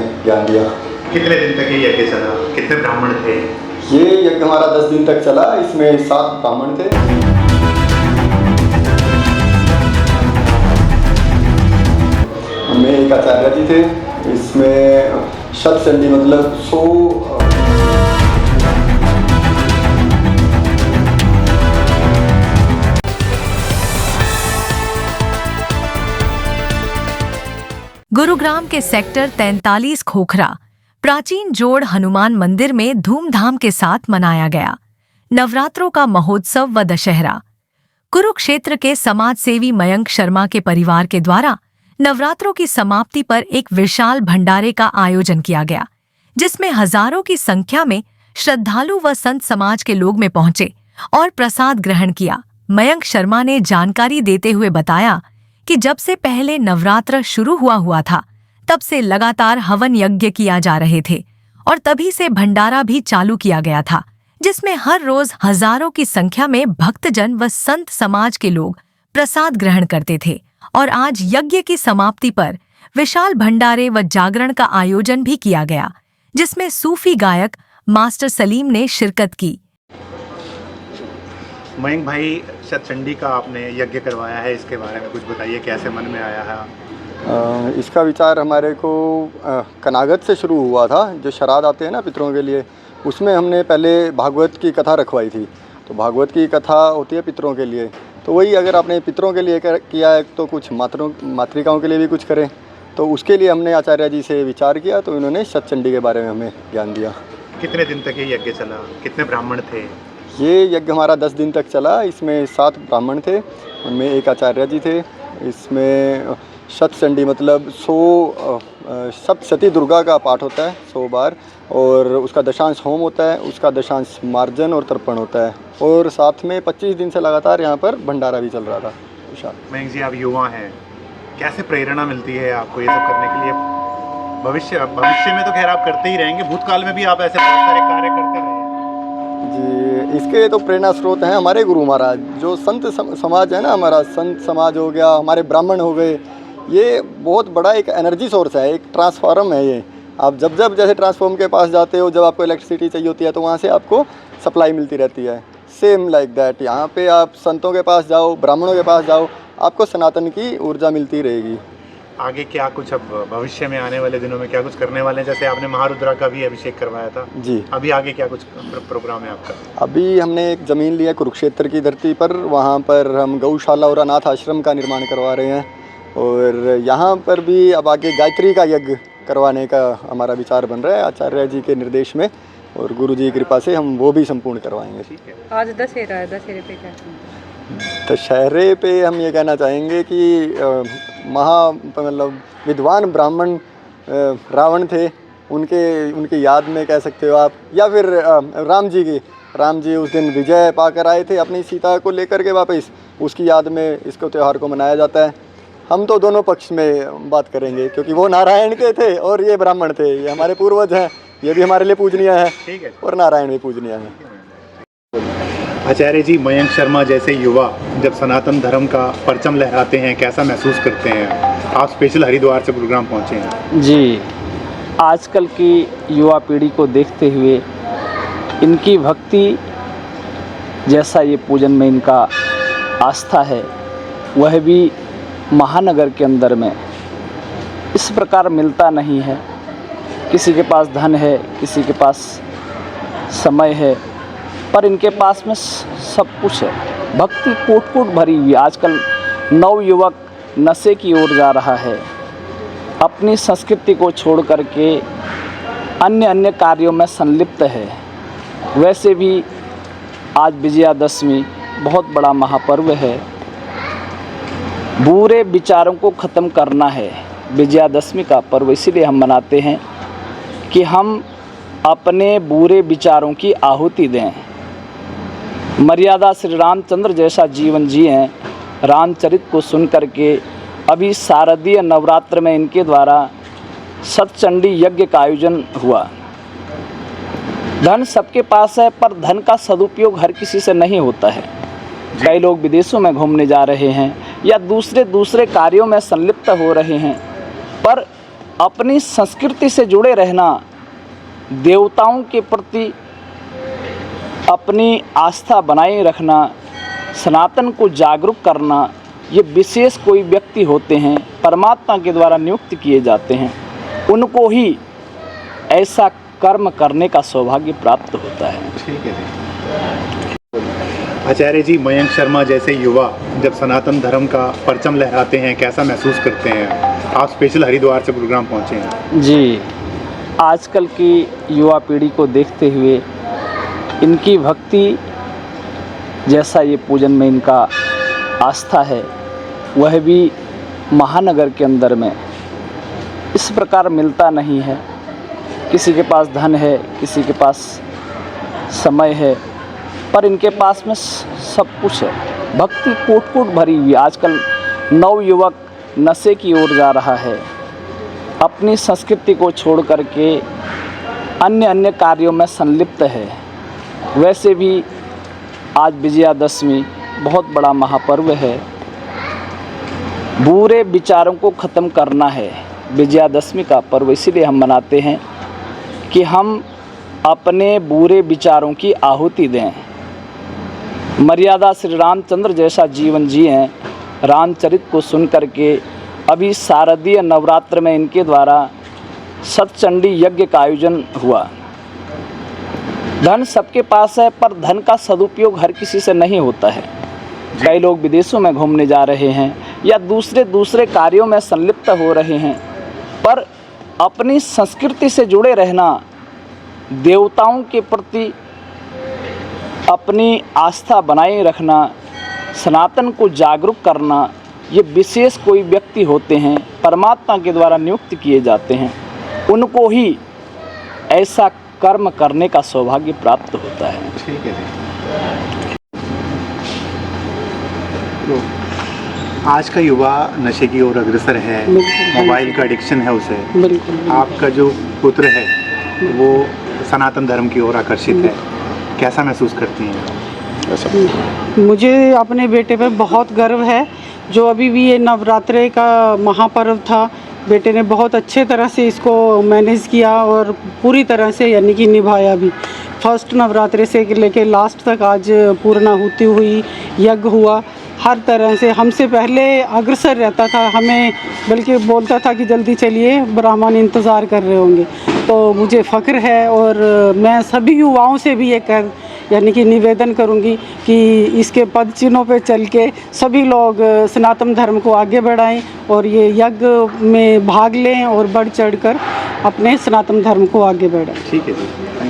हमें ज्ञान दिया। कितने दिन तक ये यज्ञ चला, कितने ब्राह्मण थे? ये यज्ञ हमारा 10 दिन तक चला। इसमें 7 ब्राह्मण थे। उनमें एक आचार्य जी थे। इसमें शतचंडी मतलब 100 गुरुग्राम के सेक्टर 43 खोखरा प्राचीन जोड़ हनुमान मंदिर में धूमधाम के साथ मनाया गया नवरात्रों का महोत्सव व दशहरा। कुरुक्षेत्र के समाजसेवी मयंक शर्मा के परिवार के द्वारा नवरात्रों की समाप्ति पर एक विशाल भंडारे का आयोजन किया गया, जिसमें हजारों की संख्या में श्रद्धालु व संत समाज के लोग में पहुंचे और प्रसाद ग्रहण किया। मयंक शर्मा ने जानकारी देते हुए बताया कि जब से पहले नवरात्र शुरू हुआ था, तब से लगातार हवन यज्ञ किया जा रहे थे और तभी से भंडारा भी चालू किया गया था, जिसमें हर रोज हजारों की संख्या में भक्तजन व संत समाज के लोग प्रसाद ग्रहण करते थे। और आज यज्ञ की समाप्ति पर विशाल भंडारे व जागरण का आयोजन भी किया गया, जिसमें सूफी गायक मास्टर सलीम ने शिरकत की। मयंक भाई, शतचंडी का आपने यज्ञ करवाया है, इसके बारे में कुछ बताइए, कैसे मन में आया है? इसका विचार हमारे को कनागत से शुरू हुआ था। जो श्राद्ध आते हैं ना पितरों के लिए, उसमें हमने पहले भागवत की कथा रखवाई थी। तो भागवत की कथा होती है पितरों के लिए, तो वही अगर आपने पितरों के लिए किया है तो कुछ मातृकाओं के लिए भी कुछ करें। तो उसके लिए हमने आचार्य जी से विचार किया, तो इन्होंने शतचंडी के बारे में हमें ज्ञान दिया। कितने दिन तक ये यज्ञ चला, कितने ब्राह्मण थे? ये यज्ञ हमारा 10 दिन तक चला। इसमें 7 ब्राह्मण थे, उनमें एक आचार्य जी थे। इसमें शतचंडी मतलब 100 सप्तशती दुर्गा का पाठ होता है 100 बार, और उसका दशांश होम होता है, उसका दशांश मार्जन और तर्पण होता है, और साथ में 25 दिन से लगातार यहाँ पर भंडारा भी चल रहा था विशाल। मयंक जी, आप युवा हैं, कैसे प्रेरणा मिलती है आपको ये सब करने के लिए? भविष्य में तो खैर आप करते ही रहेंगे, भूतकाल में भी आप ऐसे बहुत सारे कार्य करते रहे जी। इसके तो प्रेरणा स्रोत हैं हमारे गुरु महाराज। जो संत समाज है ना, हमारा संत समाज हो गया, हमारे ब्राह्मण हो गए, ये बहुत बड़ा एक एनर्जी सोर्स है, एक ट्रांसफार्म है ये। आप जब जैसे ट्रांसफार्म के पास जाते हो, जब आपको इलेक्ट्रिसिटी चाहिए होती है, तो वहाँ से आपको सप्लाई मिलती रहती है। सेम लाइक दैट यहाँ पे आप संतों के पास जाओ, ब्राह्मणों के पास जाओ, आपको सनातन की ऊर्जा मिलती रहेगी। आगे क्या कुछ अब भविष्य में आने वाले दिनों में क्या कुछ करने वाले हैं? जैसे आपने महारुद्रा का भी अभिषेक करवाया था जी, अभी आगे क्या कुछ प्रोग्राम है आपका? अभी हमने एक ज़मीन लिया कुरुक्षेत्र की धरती पर, वहाँ पर हम गौशाला और अनाथ आश्रम का निर्माण करवा रहे हैं, और यहाँ पर भी अब आगे गायत्री का यज्ञ करवाने का हमारा विचार बन रहा है आचार्य जी के निर्देश में, और गुरु जी की कृपा से हम वो भी संपूर्ण करवाएंगे। ठीक है। आज दशहरा है, दशहरे पे क्या? दशहरे पे हम ये कहना चाहेंगे कि मतलब विद्वान ब्राह्मण रावण थे, उनकी याद में कह सकते हो आप, या फिर राम जी उस दिन विजय पाकर आए थे अपनी सीता को लेकर के वापस, उसकी याद में इसको त्यौहार को मनाया जाता है। हम तो दोनों पक्ष में बात करेंगे, क्योंकि वो नारायण के थे और ये ब्राह्मण थे, ये हमारे पूर्वज हैं, ये भी हमारे लिए पूजनीय है। ठीक है। और नारायण भी पूजनीय है। आचार्य जी, मयंक शर्मा जैसे युवा जब सनातन धर्म का परचम लहराते हैं, कैसा महसूस करते हैं? आप स्पेशल हरिद्वार से गुरुग्राम पहुँचे हैं। जी, आजकल की युवा पीढ़ी को देखते हुए इनकी भक्ति जैसा ये पूजन में इनका आस्था है, वह भी महानगर के अंदर में इस प्रकार मिलता नहीं है। किसी के पास धन है, किसी के पास समय है, पर इनके पास में सब कुछ है। भक्ति कूट कूट भरी हुई। आजकल नवयुवक नशे की ओर जा रहा है, अपनी संस्कृति को छोड़ करके अन्य कार्यों में संलिप्त है। वैसे भी आज विजयादशमी बहुत बड़ा महापर्व है, बुरे विचारों को ख़त्म करना है। विजयादशमी का पर्व इसीलिए हम मनाते हैं कि हम अपने बुरे विचारों की आहुति दें, मर्यादा श्री रामचंद्र जैसा जीवन जिएं। रामचरित को सुन करके अभी शारदीय नवरात्र में इनके द्वारा शतचंडी यज्ञ का आयोजन हुआ। धन सबके पास है, पर धन का सदुपयोग हर किसी से नहीं होता है। कई लोग विदेशों में घूमने जा रहे हैं या दूसरे कार्यों में संलिप्त हो रहे हैं, पर अपनी संस्कृति से जुड़े रहना, देवताओं के प्रति अपनी आस्था बनाए रखना, सनातन को जागरूक करना, ये विशेष कोई व्यक्ति होते हैं, परमात्मा के द्वारा नियुक्त किए जाते हैं, उनको ही ऐसा कर्म करने का सौभाग्य प्राप्त होता है। ठीक है जी। आचार्य जी, मयंक शर्मा जैसे युवा जब सनातन धर्म का परचम लहराते हैं, कैसा महसूस करते हैं? आप स्पेशल हरिद्वार से गुरुग्राम पहुँचे हैं। जी, आजकल की युवा पीढ़ी को देखते हुए इनकी भक्ति, जैसा ये पूजन में इनका आस्था है, वह भी महानगर के अंदर में इस प्रकार मिलता नहीं है। किसी के पास धन है, किसी के पास समय है, पर इनके पास में सब कुछ है। भक्ति कूट कूट भरी हुई। आजकल नवयुवक नशे की ओर जा रहा है, अपनी संस्कृति को छोड़ करके अन्य अन्य कार्यों में संलिप्त है। वैसे भी आज विजयादशमी बहुत बड़ा महापर्व है, बुरे विचारों को ख़त्म करना है। विजयादशमी का पर्व इसीलिए हम मनाते हैं कि हम अपने बुरे विचारों की आहुति दें, मर्यादा श्री रामचंद्र जैसा जीवन जिएं। रामचरित को सुन करके अभी शारदीय नवरात्र में इनके द्वारा सतचंडी यज्ञ का आयोजन हुआ। धन सबके पास है, पर धन का सदुपयोग हर किसी से नहीं होता है। कई लोग विदेशों में घूमने जा रहे हैं या दूसरे कार्यों में संलिप्त हो रहे हैं, पर अपनी संस्कृति से जुड़े रहना, देवताओं के प्रति अपनी आस्था बनाए रखना, सनातन को जागरूक करना, ये विशेष कोई व्यक्ति होते हैं, परमात्मा के द्वारा नियुक्त किए जाते हैं, उनको ही ऐसा कर्म करने का सौभाग्य प्राप्त होता है। ठीक है जी। आज का युवा नशे की ओर अग्रसर है, मोबाइल का एडिक्शन है उसे। बिल्कुल। आपका जो पुत्र है वो सनातन धर्म की ओर आकर्षित है, कैसा महसूस करती हैं? मुझे अपने बेटे पर बहुत गर्व है। जो अभी भी ये नवरात्रे का महापर्व था, बेटे ने बहुत अच्छे तरह से इसको मैनेज किया और पूरी तरह से यानी कि निभाया भी। फर्स्ट नवरात्रे से लेके लास्ट तक आज पूर्णाहुति हुई, यज्ञ हुआ। हर तरह से हमसे पहले अग्रसर रहता था, हमें बल्कि बोलता था कि जल्दी चलिए, ब्राह्मण इंतज़ार कर रहे होंगे। तो मुझे फ़ख्र है और मैं सभी युवाओं से भी ये यानी कि निवेदन करूंगी कि इसके पद चिन्हों पे चल के सभी लोग सनातन धर्म को आगे बढ़ाएं और ये यज्ञ में भाग लें और बढ़ चढ़कर अपने सनातन धर्म को आगे बढ़ाएं। ठीक है जी।